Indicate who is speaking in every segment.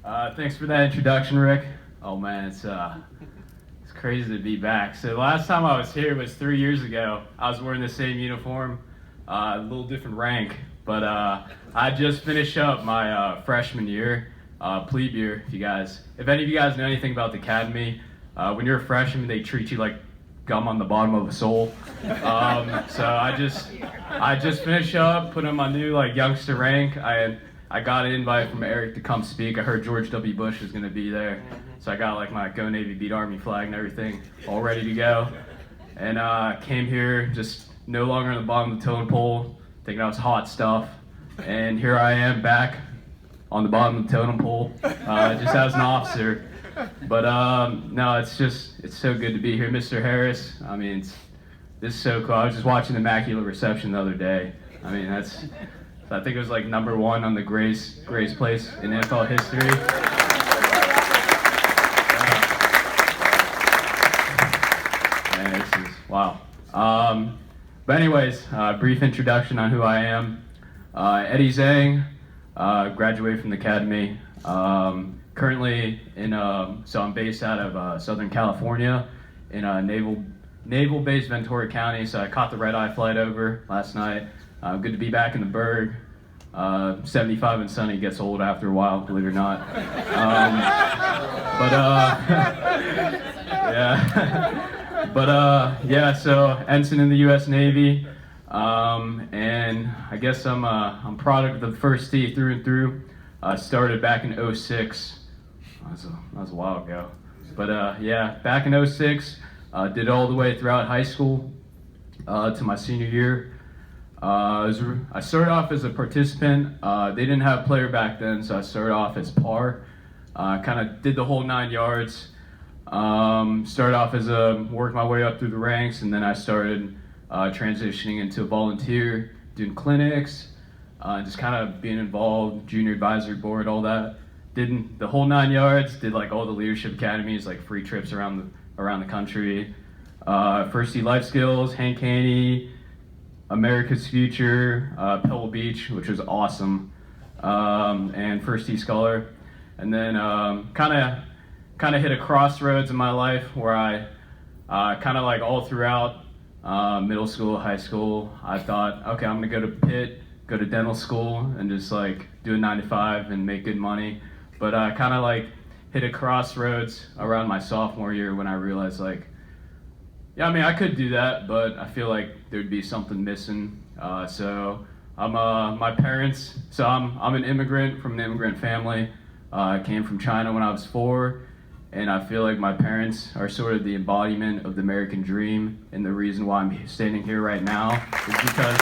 Speaker 1: Thanks for that introduction, Rick. Oh man, it's crazy to be back. So the last time I was here was 3 years ago. I was wearing the same uniform, a little different rank, but I just finished up my freshman year, plebe year. If any of you guys know anything about the academy, when you're a freshman, they treat you like gum on the bottom of a sole. So I just finished up, put on my new youngster rank. I got an invite from Eric to come speak. I heard George W. Bush was going to be there. So I got my Go Navy Beat Army flag and everything all ready to go. And came here just no longer on the bottom of the totem pole, thinking I was hot stuff. And here I am back on the bottom of the totem pole, just as an officer. But no, it's so good to be here. Mr. Harris, this is so cool. I was just watching the Immaculate Reception the other day. I think it was #1 on the Grace Place in NFL history. Man, this is wow. But anyways, brief introduction on who I am. Eddie Zhang, graduated from the academy. Currently so I'm based out of Southern California in naval base Ventura County. So I caught the red-eye flight over last night. Good to be back in the Berg. 75 and sunny gets old after a while, believe it or not. Yeah. So Ensign in the U.S. Navy, and I guess I'm product of the first T through and through. Started back in 2006. That was a while ago. But yeah, back in 2006, did it all the way throughout high school to my senior year. I started off as a participant. They didn't have player back then, so I started off as par. Kind of did the whole 9 yards. Started off as worked my way up through the ranks, and then I started transitioning into a volunteer, doing clinics, just kind of being involved, junior advisory board, all that. Did the whole 9 yards. Did all the leadership academies, free trips around the country. First T Life Skills, Hank Haney, America's Future, Pebble Beach, which was awesome, and First T Scholar. And then kind of hit a crossroads in my life where I kind of all throughout middle school, high school, I thought, okay, I'm gonna go to Pitt, go to dental school, and just do a 9 to 5 and make good money. But I kind of hit a crossroads around my sophomore year when I realized yeah, I could do that, but I feel like there'd be something missing. So I'm my parents. So I'm an immigrant from an immigrant family. I came from China when I was 4, and I feel like my parents are sort of the embodiment of the American dream. And the reason why I'm standing here right now is because.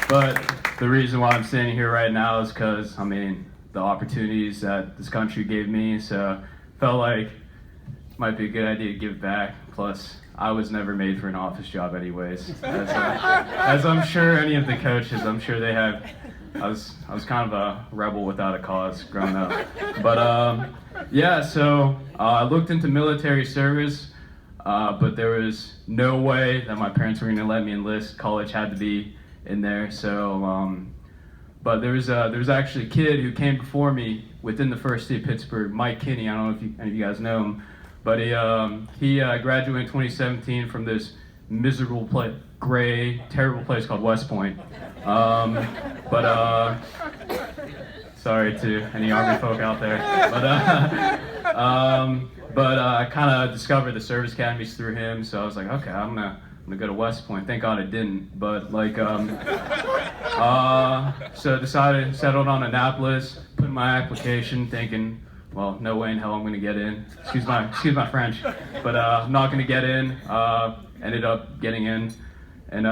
Speaker 1: But the reason why I'm standing here right now is because the opportunities that this country gave me, so felt like it might be a good idea to give back. Plus, I was never made for an office job anyways. As I'm sure any of the coaches, I'm sure they have. I was kind of a rebel without a cause growing up. But yeah, so I looked into military service, but there was no way that my parents were going to let me enlist. College had to be in there, so but there was actually a kid who came before me within the first T Pittsburgh, Mike Kinney. I don't know if any of you guys know him, but he graduated in 2017 from this miserable, gray, terrible place called West Point. Sorry to any Army folk out there, but I kind of discovered the service academies through him. So I was like, okay, I'm gonna go to West Point. Thank God I didn't, but so settled on Annapolis, put in my application thinking, well, no way in hell I'm gonna get in. Excuse my French, but I'm not gonna get in. Ended up getting in, and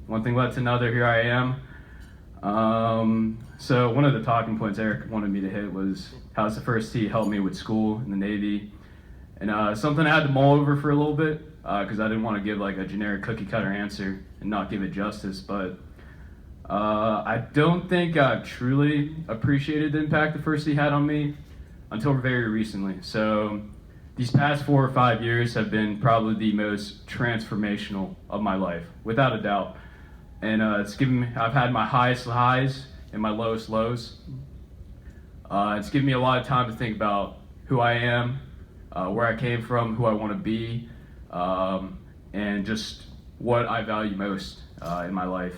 Speaker 1: one thing led to another, here I am. So one of the talking points Eric wanted me to hit was how's the first T helped me with school in the Navy, and something I had to mull over for a little bit, because I didn't want to give a generic cookie cutter answer and not give it justice, but I don't think I've truly appreciated the impact the first T had on me until very recently. So these past 4 or 5 years have been probably the most transformational of my life, without a doubt. and I've had my highest highs and my lowest lows. It's given me a lot of time to think about who I am, where I came from, who I want to be, and just what I value most in my life.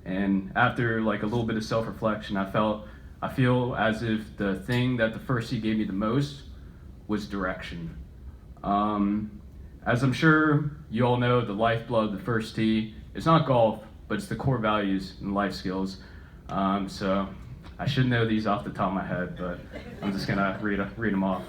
Speaker 1: And after like a little bit of self-reflection, I feel as if the thing that the first tee gave me the most was direction. As I'm sure you all know, the lifeblood of the first tee, it's not golf, but it's the core values and life skills. So I should know these off the top of my head, but I'm just gonna read them off.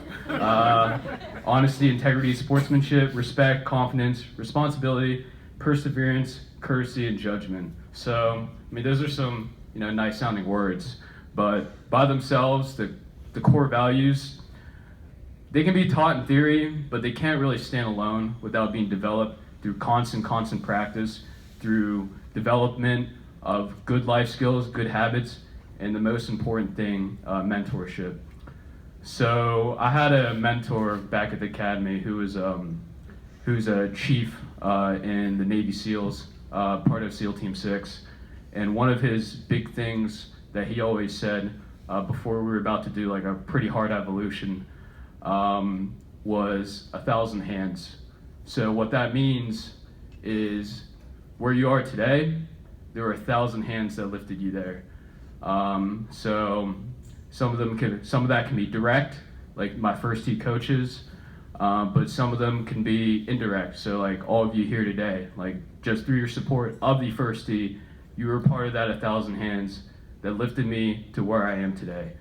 Speaker 1: Honesty, integrity, sportsmanship, respect, confidence, responsibility, perseverance, courtesy, and judgment. So, I mean, those are some, nice sounding words, but by themselves, the core values, they can be taught in theory, but they can't really stand alone without being developed through constant practice, through development of good life skills, good habits, and the most important thing, mentorship. So I had a mentor back at the academy who's a chief in the Navy SEALs, part of SEAL Team 6. And one of his big things that he always said before we were about to do like a pretty hard evolution was 1,000 hands. So what that means is where you are today, there were 1,000 hands that lifted you there. So some of that can be direct, like my first tee coaches, but some of them can be indirect. So like all of you here today, like just through your support of the first tee, you were part of that 1,000 hands that lifted me to where I am today.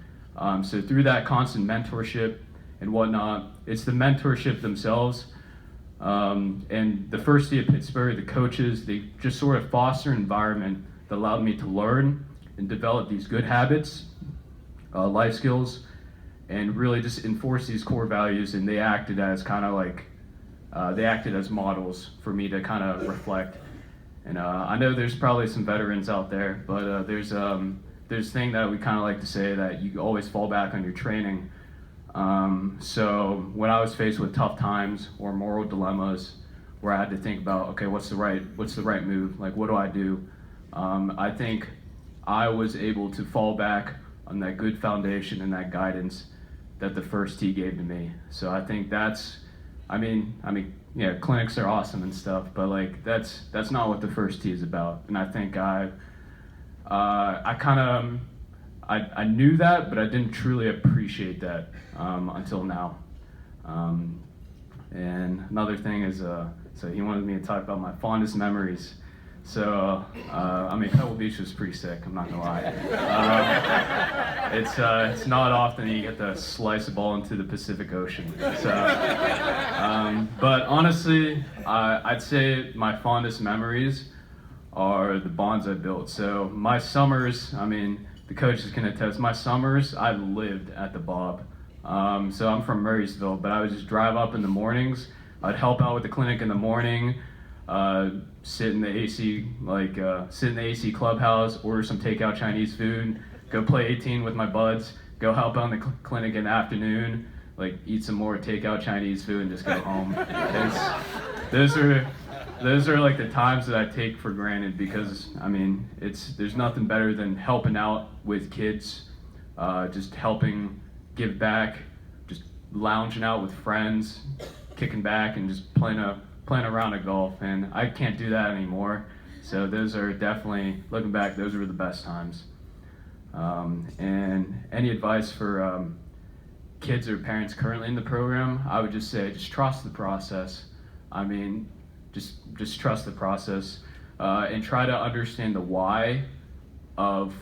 Speaker 1: So through that constant mentorship and whatnot, it's the mentorship themselves. And the first tee of Pittsburgh, the coaches, they just sort of foster an environment that allowed me to learn and develop these good habits, life skills, and really just enforce these core values. And they acted as models for me to kind of reflect. And I know there's probably some veterans out there, but there's thing that we kind of like to say that you always fall back on your training. So when I was faced with tough times or moral dilemmas where I had to think about, okay, what's the right move? Like, what do I do? I think I was able to fall back on that good foundation and that guidance that the first tee gave to me. So I think yeah, clinics are awesome and stuff, but like that's not what the first tee is about. And I think I knew that, but I didn't truly appreciate that until now. And another thing is, so he wanted me to talk about my fondest memories. So, Pebble Beach was pretty sick, I'm not gonna lie. It's not often you get to slice a ball into the Pacific Ocean. So, but honestly, I'd say my fondest memories are the bonds I built. So my summers, the coaches can attest, my summers, I lived at the Bob. So I'm from Murraysville, but I would just drive up in the mornings. I'd help out with the clinic in the morning, sit in the AC clubhouse, order some takeout Chinese food, go play 18 with my buds, go help out in the clinic in the afternoon, like eat some more takeout Chinese food and just go home. Those are like the times that I take for granted because there's nothing better than helping out with kids, just helping give back, just lounging out with friends, kicking back and just playing a round of golf, and I can't do that anymore. So those are definitely, looking back, those were the best times. And any advice for kids or parents currently in the program, I would just say, just trust the process. Just trust the process and try to understand the why of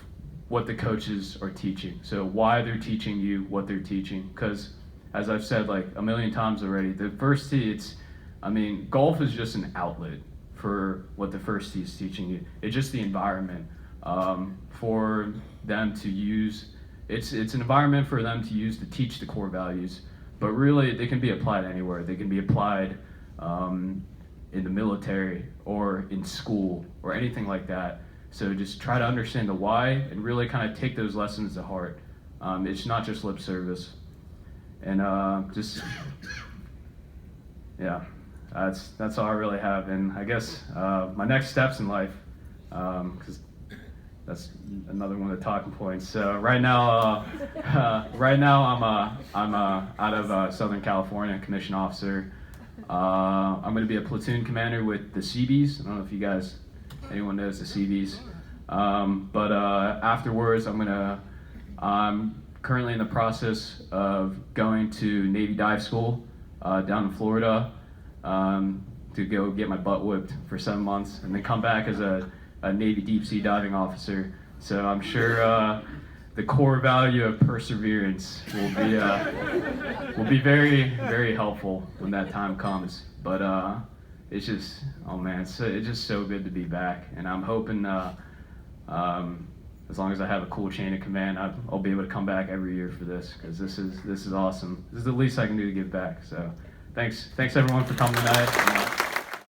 Speaker 1: what the coaches are teaching. So why they're teaching you what they're teaching, because as I've said like a million times already, the first tee, golf is just an outlet for what the first tee is teaching you. It's just the environment for them to use. It's an environment for them to use to teach the core values, but really they can be applied anywhere. They can be applied in the military or in school or anything like that. So just try to understand the why and really kind of take those lessons to heart. It's not just lip service. And that's all I really have. And I guess my next steps in life, because that's another one of the talking points. So right now, I'm out of Southern California, commissioned officer. I'm going to be a platoon commander with the Seabees. I don't know if anyone knows the Seabees. But afterwards, I'm currently in the process of going to Navy dive school down in Florida to go get my butt whipped for 7 months and then come back as a Navy deep sea diving officer. So I'm sure the core value of perseverance will be very, very helpful when that time comes. But it's just, oh man, it's just so good to be back, and I'm hoping as long as I have a cool chain of command, I'll be able to come back every year for this, because this is awesome. This is the least I can do to give back. So thanks everyone for coming tonight.